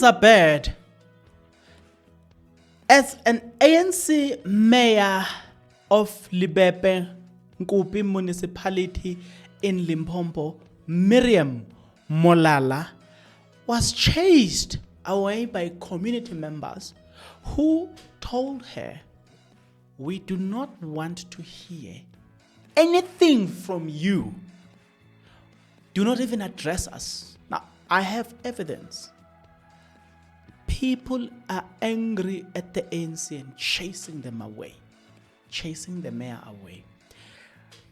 things are bad. As an ANC mayor of Libepe Nkupi municipality in Limpopo, Miriam Molala was chased away by community members who told her, "We do not want to hear anything from you. Do not even address us." Now, I have evidence. People are angry at the ANC and chasing them away, chasing the mayor away.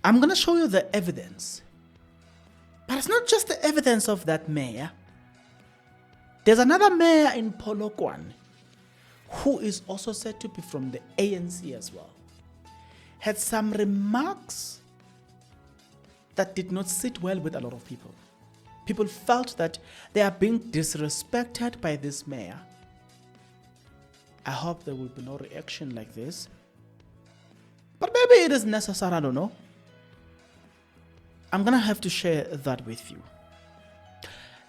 I'm going to show you the evidence. But it's not just the evidence of that mayor. There's another mayor in Polokwane who is also said to be from the ANC as well. Had some remarks that did not sit well with a lot of people. People felt that they are being disrespected by this mayor. I hope there will be no reaction like this. But maybe it is necessary, I don't know. I'm going to have to share that with you.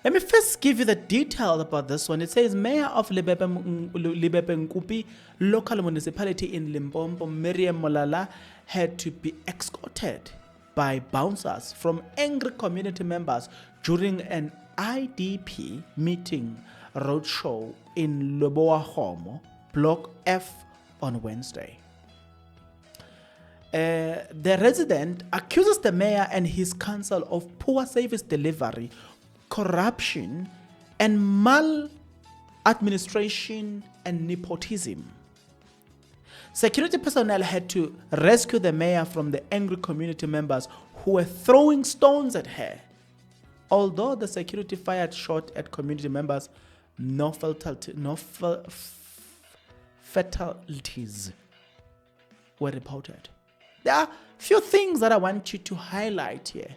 Let me first give you the detail about this one. It says Mayor of Libepe Nkupi local municipality in Limpopo, Miriam Molala, had to be escorted by bouncers from angry community members during an IDP meeting roadshow in Leboahomo, Block F on Wednesday. The resident accuses the mayor and his council of poor service delivery, corruption, and maladministration and nepotism. Security personnel had to rescue the mayor from the angry community members who were throwing stones at her. Although the security fired shot at community members, no fatalities were reported. There are few things that I want you to highlight here.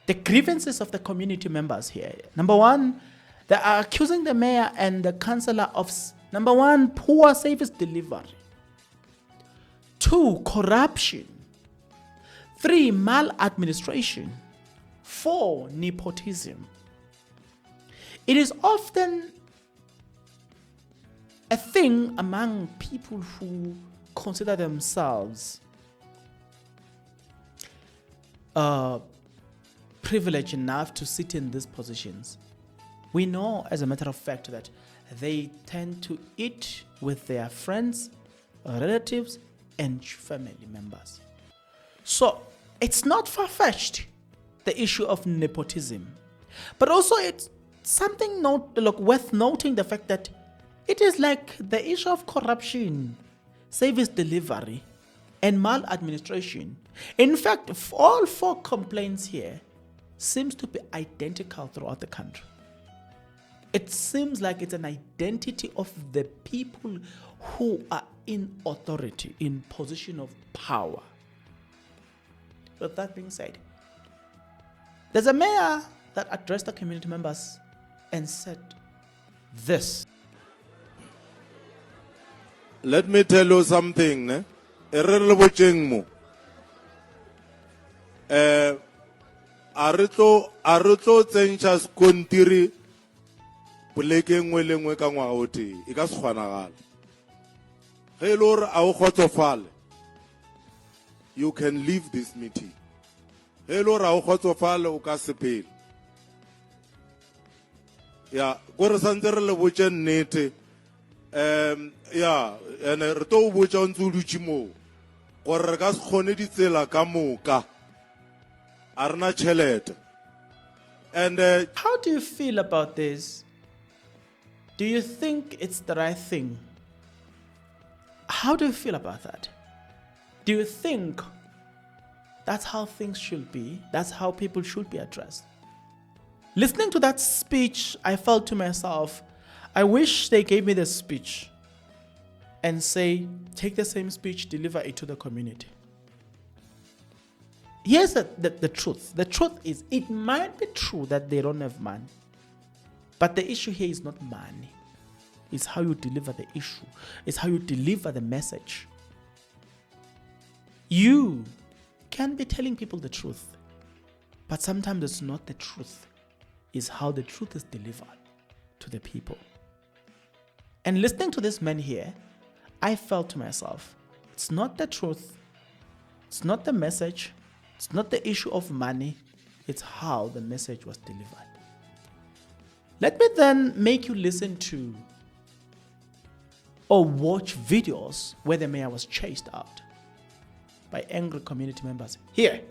The grievances of the community members here. Number one, they are accusing the mayor and the councillor of, number one, poor service delivery. 2, corruption. 3, maladministration. 4, nepotism. It is often a thing among people who consider themselves privileged enough to sit in these positions. We know, as a matter of fact, that they tend to eat with their friends, relatives, and family members. So it's not far-fetched, the issue of nepotism. But also it's something worth noting, the fact that it is like the issue of corruption, service delivery, and maladministration. In fact, all 4 complaints here seems to be identical throughout the country. It seems like it's an identity of the people who are in authority, in position of power. With that being said, there's a mayor that addressed the community members and said this. Let me tell you something, ne? Aritlo tsentsha skontiri poleke nngwe le nngwe ka ngwaga o tee e ka se kgonagala ge e le gore a o kgotsofale you can leave this meeting ge e le gore a o kgotsofale o ka sepele ya gore santse re le botse nnete ya ene re to botsa o ntse o dutse moo gore re ka se kgone ditsela ka moka. And how do you feel about this? Do you think it's the right thing? How do you feel about that? Do you think that's how things should be? That's how people should be addressed? Listening to that speech, I felt to myself, I wish they gave me the speech and say, take the same speech, deliver it to the community. Here's the truth. The truth is, it might be true that they don't have money. But the issue here is not money. It's how you deliver the issue. It's how you deliver the message. You can be telling people the truth. But sometimes it's not the truth. It's how the truth is delivered. to the people. And listening to this man here, I felt to myself, it's not the truth, it's not the message, it's not the issue of money, it's how the message was delivered. Let me then make you listen to or watch videos where the mayor was chased out by angry community members. Here.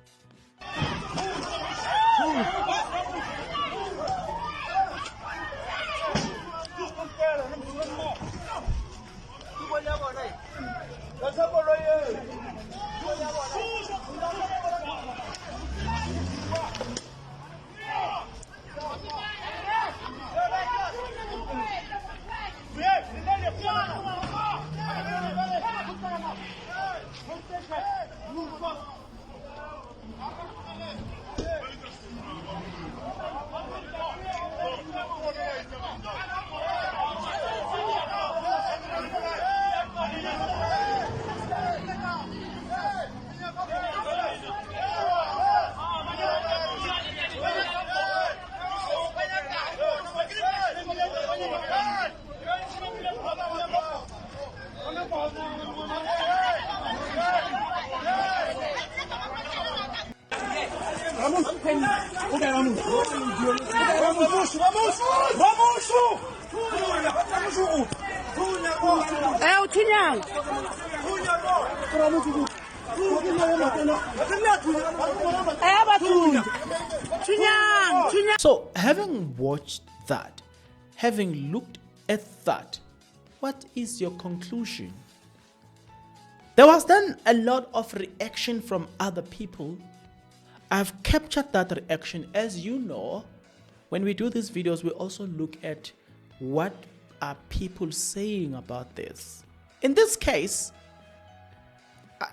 So, having watched that, having looked at that, what is your conclusion? There was then a lot of reaction from other people. I've captured that reaction. As you know, when we do these videos, we also look at what are people saying about this. In this case,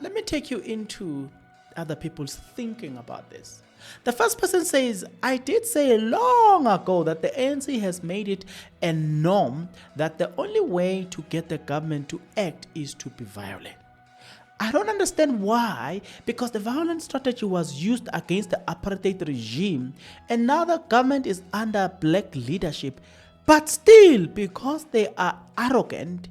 let me take you into other people's thinking about this. The first person says, I did say long ago that the ANC has made it a norm that the only way to get the government to act is to be violent. I don't understand why, because the violent strategy was used against the apartheid regime and now the government is under black leadership, but still, because they are arrogant,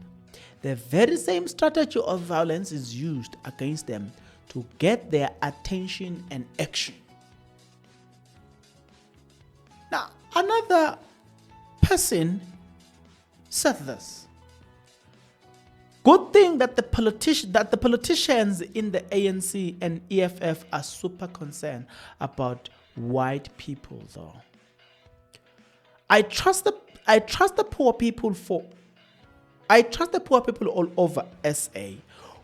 the very same strategy of violence is used against them to get their attention and action. Now, another person said this. Good thing that the politicians in the ANC and EFF are super concerned about white people, though. I trust the poor people all over SA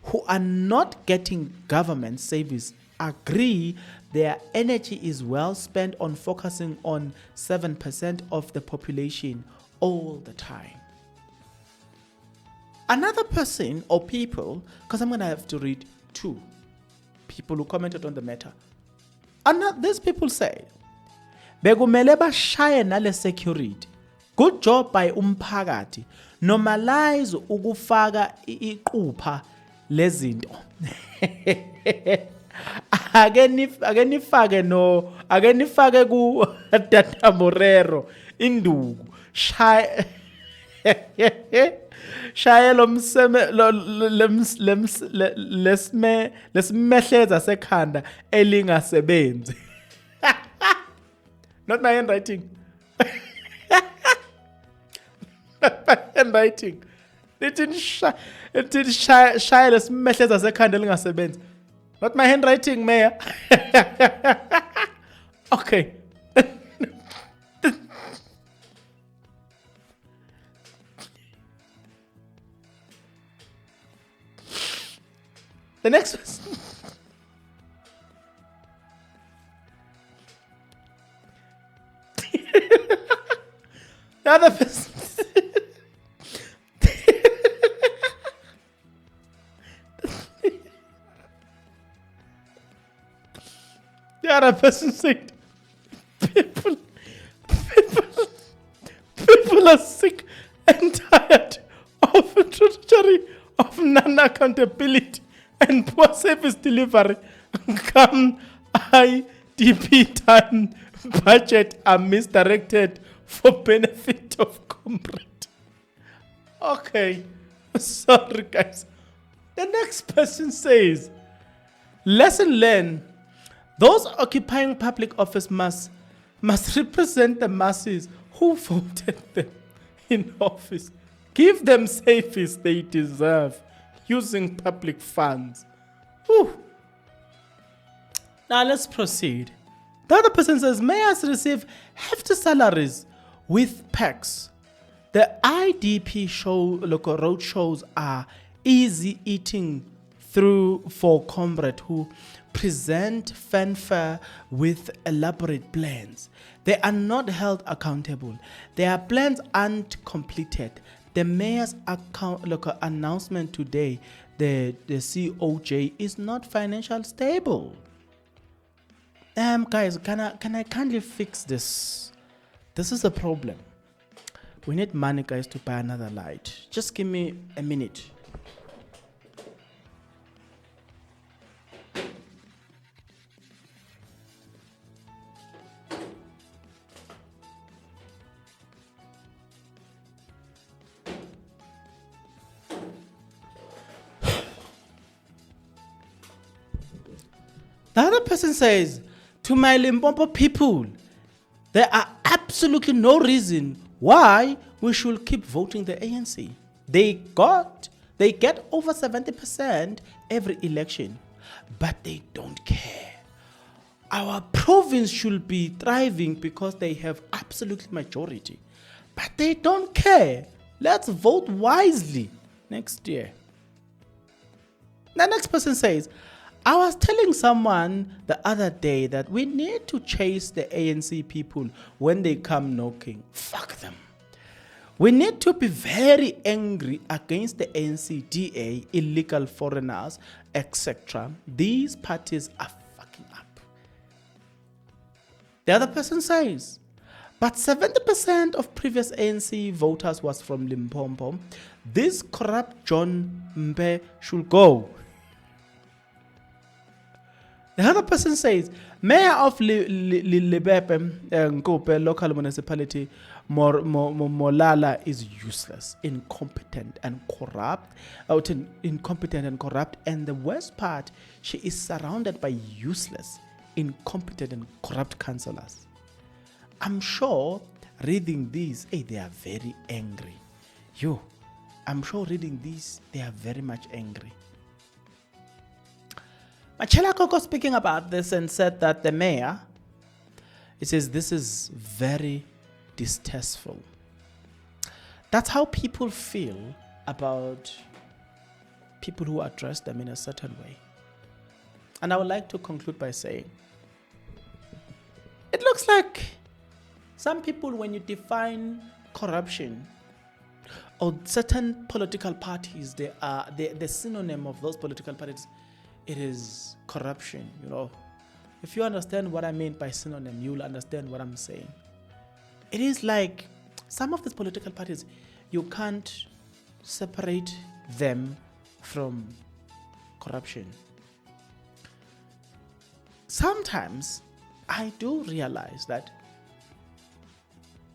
who are not getting government service agree their energy is well spent on focusing on 7% of the population all the time. Another person or people, because I'm going to have to read two people who commented on the matter. These people say, bekumele bashaye nale security. Good job by umphakathi. Normalize ukufaka iqupha lezinto. Ake nifake ku Tata Morero induku. Shaye lesimehleza sekhanda elingasebenzi. Not my handwriting. Not my handwriting. It didn't shaye lesimehleza sekhanda elingasebenzi. Not my handwriting, Mayor. Okay. The next person. The other person. The other person said, people are sick and tired of the trajectory of non-accountability and poor service delivery. Come IDP time budget are misdirected for benefit of comrade. Okay, sorry guys. The next person says, lesson learned. Those occupying public office must represent the masses who voted them in office. Give them safety they deserve using public funds. Whew. Now let's proceed. The other person says, mayors receive hefty salaries with PACs. The IDP local road shows are easy eating through for comrades who present fanfare with elaborate plans. They are not held accountable. Their plans aren't completed. The mayor's announcement today, the COJ, is not financially stable. Guys, can I kindly fix this? This is a problem. We need money, guys, to buy another light. Just give me a minute. The other person says, to my Limpopo people, there are absolutely no reason why we should keep voting the ANC. They get over 70% every election, but they don't care. Our province should be thriving because they have absolute majority, but they don't care. Let's vote wisely next year. The next person says, I was telling someone the other day that we need to chase the ANC people when they come knocking. Fuck them. We need to be very angry against the ANC, DA, illegal foreigners, etc. These parties are fucking up. The other person says, but 70% of previous ANC voters was from Limpopo. This corrupt John Mbe should go. The other person says, Mayor of Lebepe, Nkope, local municipality, Molala is useless, incompetent and corrupt. And the worst part, she is surrounded by useless, incompetent and corrupt councillors. I'm sure reading these, they are very angry. I'm sure reading these, they are very much angry. Machela Koko speaking about this and said that the mayor, it says this is very distasteful. That's how people feel about people who address them in a certain way. And I would like to conclude by saying, it looks like some people, when you define corruption or certain political parties, the synonym of those political parties, it is corruption. If you understand what I mean by synonym, you'll understand what I'm saying. It is like some of these political parties, you can't separate them from corruption. Sometimes I do realize that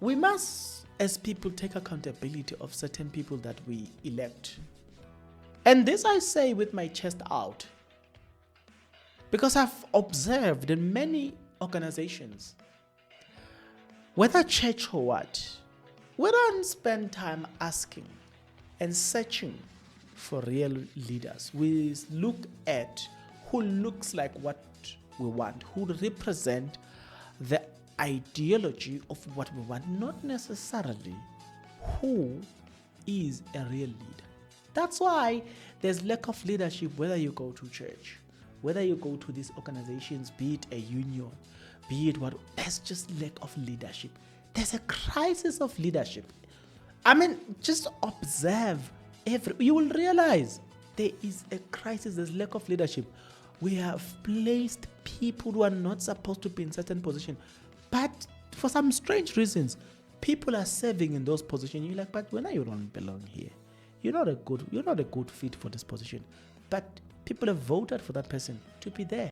we must, as people, take accountability of certain people that we elect. And this I say with my chest out, because I've observed in many organizations, whether church or what, we don't spend time asking and searching for real leaders. We look at who looks like what we want, who represent the ideology of what we want, not necessarily who is a real leader. That's why there's lack of leadership, whether you go to church, whether you go to these organizations, be it a union, be it what, there's just lack of leadership. There's a crisis of leadership. I mean, just observe you will realize there is a crisis, there's lack of leadership. We have placed people who are not supposed to be in certain positions, but for some strange reasons, people are serving in those positions. You're like, but when you don't belong here, you're not a good fit for this position. But people have voted for that person to be there.